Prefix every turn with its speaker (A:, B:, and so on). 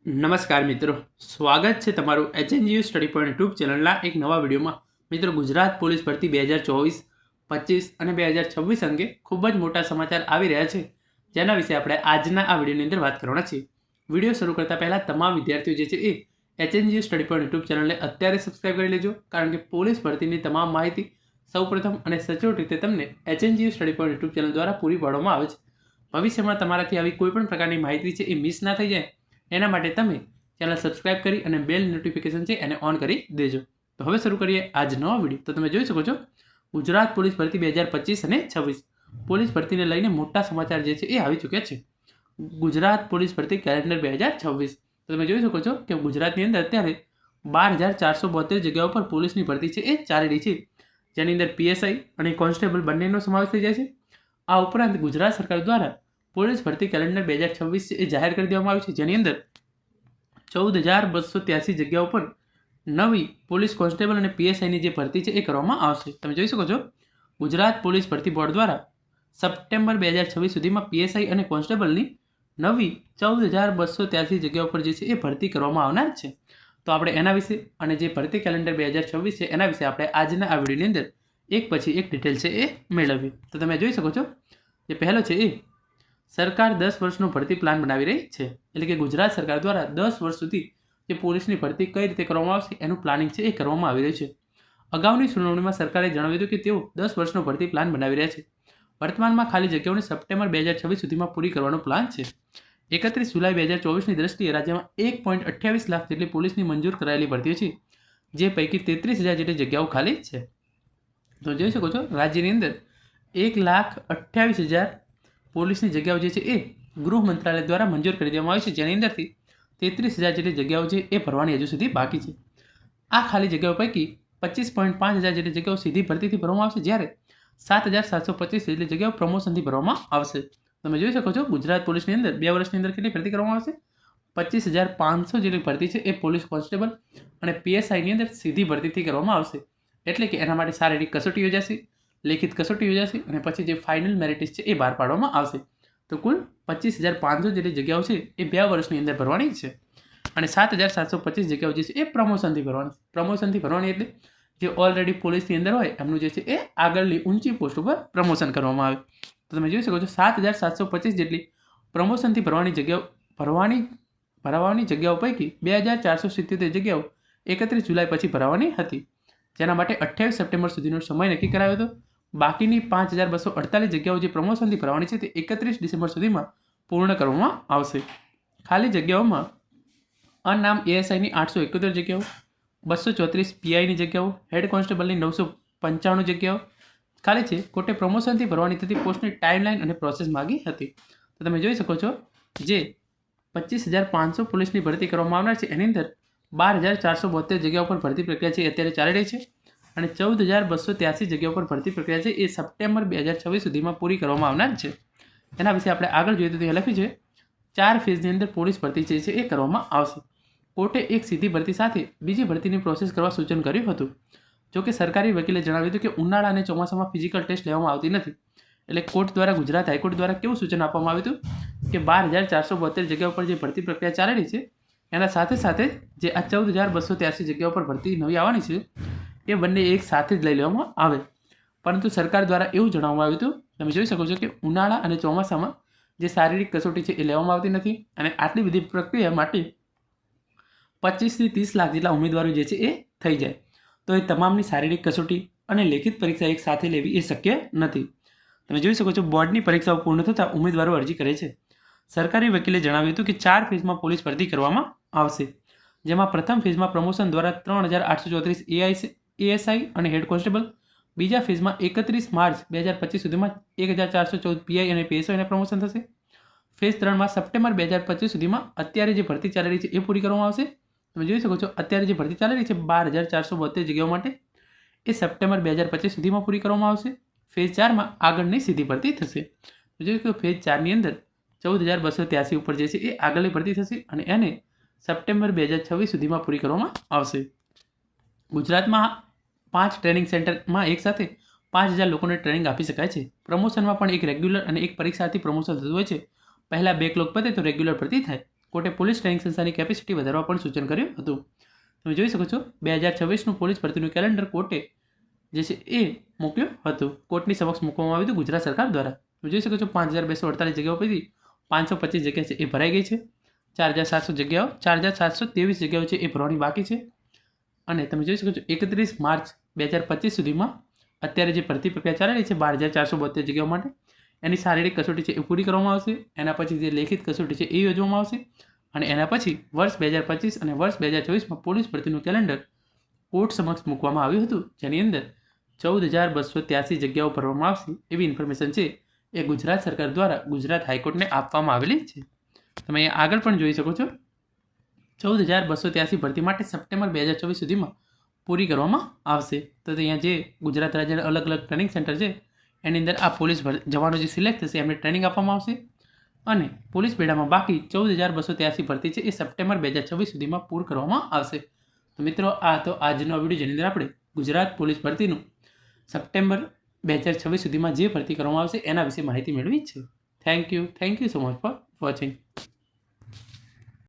A: નમસ્કાર મિત્રો, સ્વાગત છે તમારું HNGU સ્ટડી પોઈન્ટ યુટ્યુબ ચેનલના એક નવા વિડીયોમાં. મિત્રો, ગુજરાત પોલીસ ભરતી 2024, 25 અને 2026 અંગે ખૂબ જ મોટા સમાચાર આવી રહ્યા છે, જેના વિશે આપણે આજના આ વિડીયોની અંદર વાત કરવાના છીએ. વિડીયો શરૂ કરતા પહેલાં તમામ વિદ્યાર્થીઓ જે છે એ HNGU સ્ટડી પોઈન્ટ યુટ્યુબ ચેનલને અત્યારે સબસ્ક્રાઇબ કરી લેજો, કારણ કે પોલીસ ભરતીની તમામ માહિતી સૌપ્રથમ અને સચોટ રીતે તમને HNGU study point YouTube channel દ્વારા પૂરી પાડવામાં આવે છે. ભવિષ્યમાં તમારાથી આવી કોઈપણ પ્રકારની માહિતી છે એ મિસ ના થઈ જાય એના માટે તમે ચેનલ સબસ્ક્રાઇબ કરી અને બેલ નોટિફિકેશન છે એને ઓન કરી દેજો. તો હવે શરૂ કરીએ આજનો વિડીયો. તો તમે જોઈ શકો છો, ગુજરાત પોલીસ ભરતી 2025 અને 26 પોલીસ ભરતીને લઈને મોટા સમાચાર જે છે એ આવી ચૂક્યા છે. ગુજરાત પોલીસ ભરતી કેલેન્ડર 2026. તો તમે જોઈ શકો છો કે ગુજરાતની અંદર અત્યારે 12,472 જગ્યાઓ પર પોલીસની ભરતી છે એ ચાલી રહી છે, જેની અંદર PSI અને કોન્સ્ટેબલ બંનેનો સમાવેશ થઈ જાય છે. આ ઉપરાંત ગુજરાત સરકાર દ્વારા પોલીસ ભરતી કેલેન્ડર 2026 એ જાહેર કરી દેવામાં આવ્યું છે, જેની અંદર 14,283 જગ્યાઓ પર નવી પોલીસ કોન્સ્ટેબલ અને PSIની જે ભરતી છે એ કરવામાં આવશે. તમે જોઈ શકો છો, ગુજરાત પોલીસ ભરતી બોર્ડ દ્વારા સપ્ટેમ્બર 2026 સુધીમાં PSI અને કોન્સ્ટેબલની નવી 14,283 જગ્યાઓ પર જે છે એ ભરતી કરવામાં આવનાર છે. તો આપણે એના વિશે અને જે ભરતી કેલેન્ડર 2026 છે એના વિશે આપણે આજના આ વિડીયોની અંદર એક પછી એક ડિટેલ છે એ મેળવીએ. તો તમે જોઈ શકો છો, જે પહેલો છે એ સરકાર 10 વર્ષનો ભરતી પ્લાન બનાવી રહી છે. એટલે કે ગુજરાત સરકાર દ્વારા 10 વર્ષ સુધી જે પોલીસની ભરતી કઈ રીતે કરવામાં આવશે એનું પ્લાનિંગ છે એ કરવામાં આવી રહ્યું છે. અગાઉની સુનાવણીમાં સરકારે જણાવ્યું હતું કે તેઓ 10 વર્ષનો ભરતી પ્લાન બનાવી રહ્યા છે. વર્તમાનમાં ખાલી જગ્યાઓને સપ્ટેમ્બર 2026 સુધીમાં પૂરી કરવાનો પ્લાન છે. 31 જુલાઈ 2024ની દ્રષ્ટિએ રાજ્યમાં 1.28 લાખ જેટલી પોલીસની મંજૂર કરાયેલી ભરતીઓ છે, જે પૈકી 33,000 જેટલી જગ્યાઓ ખાલી છે. તો જોઈ શકો છો, રાજ્યની અંદર 1,28,000 પોલીસની જગ્યાઓ જે છે એ ગૃહ મંત્રાલય દ્વારા મંજૂર કરી દેવામાં આવી છે, જેની અંદરથી 33,000 જેટલી જગ્યાઓ છે એ ભરવાની હજુ સુધી બાકી છે. આ ખાલી જગ્યાઓ પૈકી 25,500 જેટલી જગ્યાઓ સીધી ભરતીથી ભરવામાં આવશે, જ્યારે 7,725 જેટલી જગ્યાઓ પ્રમોશનથી ભરવામાં આવશે. તમે જોઈ શકો છો, ગુજરાત પોલીસની અંદર 2 વર્ષની અંદર કેટલી ભરતી કરવામાં આવશે? 25,500 જેટલી ભરતી છે એ પોલીસ કોન્સ્ટેબલ અને PSIની અંદર સીધી ભરતીથી કરવામાં આવશે. એટલે કે એના માટે શારીરિક કસોટી યોજાશે, લેખિત કસોટી યોજાશે અને પછી જે ફાઇનલ મેરિટ લિસ્ટ છે એ બહાર પાડવામાં આવશે. તો કુલ 25,500 જેટલી જગ્યાઓ છે એ 2 વર્ષની અંદર ભરવાની છે અને 7,725 જગ્યાઓ જે છે એ પ્રમોશનથી ભરવાની. પ્રમોશનથી ભરવાની એટલે જે ઓલરેડી પોલીસની અંદર હોય એમનું જે છે એ આગળની ઊંચી પોસ્ટ ઉપર પ્રમોશન કરવામાં આવે. તો તમે જોઈ શકો છો, 7,725 જેટલી પ્રમોશનથી ભરવાની જગ્યાઓ ભરવાની જગ્યાઓ પૈકી 2,477 જગ્યાઓ 31 જુલાઈ પછી ભરવાની હતી, જેના માટે 28 સપ્ટેમ્બર સુધીનો સમય નક્કી કરાયો હતો. બાકીની 5,248 જગ્યાઓ જે પ્રમોશનથી ભરવાની છે તે 31 ડિસેમ્બર સુધીમાં પૂર્ણ કરવામાં આવશે. ખાલી જગ્યાઓમાં અનામ ASIની 871 જગ્યાઓ, 234 PIની જગ્યાઓ, હેડ કોન્સ્ટેબલની 995 જગ્યાઓ ખાલી છે. કોર્ટે પ્રમોશનથી ભરવાની થતી પોસ્ટની ટાઈમલાઈન અને પ્રોસેસ માગી હતી. તો તમે જોઈ શકો છો, જે 25,500 પોલીસની ભરતી કરવામાં આવનાર છે એની અંદર 12,472 જગ્યાઓ પર ભરતી પ્રક્રિયા છે અત્યારે ચાલી રહી છે અને 14,283 જગ્યાઓ પર ભરતી પ્રક્રિયા છે એ સપ્ટેમ્બર 2026 સુધીમાં પૂરી કરવામાં આવનાર છે. એના વિશે આપણે આગળ જોઈએ તો તે લખ્યું છે, 4 ફેઝની અંદર પોલીસ ભરતી છે એ કરવામાં આવશે. કોર્ટે એક સીધી ભરતી સાથે બીજી ભરતીની પ્રોસેસ કરવા સૂચન કર્યું હતું. જોકે સરકારી વકીલે જણાવ્યું હતું કે ઉનાળા અને ચોમાસામાં ફિઝિકલ ટેસ્ટ લેવામાં આવતી નથી. એટલે કોર્ટ દ્વારા ગુજરાત હાઈકોર્ટ દ્વારા કેવું સૂચન આપવામાં આવ્યું હતું કે 12,472 જગ્યાઓ પર જે ભરતી પ્રક્રિયા ચાલી રહી છે એના સાથે સાથે જે આ 14,283 જગ્યાઓ પર ભરતી નવી આવવાની છે એ બંને એક સાથે જ લઈ લેવામાં આવે. પરંતુ સરકાર દ્વારા એવું જણાવવામાં આવ્યું હતું, તમે જોઈ શકો છો, કે ઉનાળા અને ચોમાસામાં જે શારીરિક કસોટી છે એ લેવામાં આવતી નથી અને આટલી બધી પ્રક્રિયા માટે 25 થી 30 લાખ જેટલા ઉમેદવારો જે છે એ થઈ જાય. તો એ તમામની શારીરિક કસોટી અને લેખિત પરીક્ષા એક સાથે લેવી એ શક્ય નથી. તમે જોઈ શકો છો, બોર્ડની પરીક્ષાઓ પૂર્ણ થતાં ઉમેદવારો અરજી કરે છે. સરકારી વકીલે જણાવ્યું હતું કે 4 ફેઝમાં પોલીસ ભરતી કરવામાં આવશે, જેમાં પ્રથમ ફેઝમાં પ્રમોશન દ્વારા 3,834 ASI અને હેડ કોન્સ્ટેબલ, બીજા ફેઝમાં 31 માર્ચ 2025 સુધીમાં 1,414 PI અને PSIને પ્રમોશન થશે. ફેઝ 3માં સપ્ટેમ્બર 2025 સુધીમાં અત્યારે જે ભરતી ચાલી રહી છે એ પૂરી કરવામાં આવશે. તમે જોઈ શકો છો, અત્યારે જે ભરતી ચાલી રહી છે 12,472 જગ્યાઓ માટે એ સપ્ટેમ્બર 2025 સુધીમાં પૂરી કરવામાં આવશે. ફેઝ 4માં આગળની સીધી ભરતી થશે. જોઈ શકો, ફેઝ 4ની અંદર 14,283 ઉપર જે છે એ આગળની ભરતી થશે અને એને સપ્ટેમ્બર 2026 સુધીમાં પૂરી કરવામાં આવશે. ગુજરાતમાં 5 ટ્રેનિંગ સેન્ટરમાં એક સાથે 5,000 લોકોને ટ્રેનિંગ આપી શકાય છે. પ્રમોશનમાં પણ એક રેગ્યુલર અને એક પરીક્ષાર્થી પ્રમોશન થતું હોય છે. પહેલાં બેકલોગ પતે તો રેગ્યુલર ભરતી થાય. કોર્ટે પોલીસ ટ્રેનિંગ સંસ્થાની કેપેસિટી વધારવા પણ સૂચન કર્યું હતું. તમે જોઈ શકો છો 2026નું પોલીસ ભરતીનું કેલેન્ડર કોર્ટે જે છે એ મોકલ્યું હતું, કોર્ટની સમક્ષ મૂકવામાં આવ્યું હતું ગુજરાત સરકાર દ્વારા. તમે જોઈ શકો છો 5248 જગ્યાઓ પૈકી 525 જગ્યા છે એ ભરાઈ ગઈ છે. 4700 જગ્યાઓ 4723 જગ્યાઓ છે એ ભરવાની બાકી છે. અને તમે જોઈ શકો છો 31 માર્ચ 2025 સુધીમાં અત્યારે જે ભરતી પ્રક્રિયા ચાલી રહી છે 12472 જગ્યાઓ માટે, એની શારીરિક કસોટી છે એ પૂરી કરવામાં આવશે. એના પછી જે લેખિત કસોટી છે એ યોજવામાં આવશે. અને એના પછી વર્ષ 2025 અને વર્ષ 2024માં પોલીસ ભરતીનું કેલેન્ડર કોર્ટ સમક્ષ મૂકવામાં આવ્યું હતું, જેની અંદર 14283 જગ્યાઓ ભરવામાં આવશે એવી ઇન્ફોર્મેશન છે એ ગુજરાત સરકાર દ્વારા ગુજરાત હાઈકોર્ટને આપવામાં આવેલી છે. તમે અહીંયા આગળ પણ જોઈ શકો છો 14283 ભરતી માટે સપ્ટેમ્બર 2024 સુધીમાં પૂરી કરવામાં આવશે. તો અહીંયા જે ગુજરાત રાજ્યના અલગ અલગ ટ્રેનિંગ સેન્ટર છે એની અંદર આ પોલીસ જવાનો જે સિલેક્ટ થશે એમને ટ્રેનિંગ આપવામાં આવશે. અને પોલીસ બેડામાં બાકી 14283 ભરતી છે એ સપ્ટેમ્બર 2026 સુધીમાં પૂર્ણ કરવામાં આવશે. તો મિત્રો આ તો આજનો વિડીયો જેની અંદર આપણે ગુજરાત પોલીસ ભરતીનું સપ્ટેમ્બર 2026 સુધીમાં જે ભરતી કરવામાં આવશે એના વિશે માહિતી મેળવી છે. Thank you so much for watching.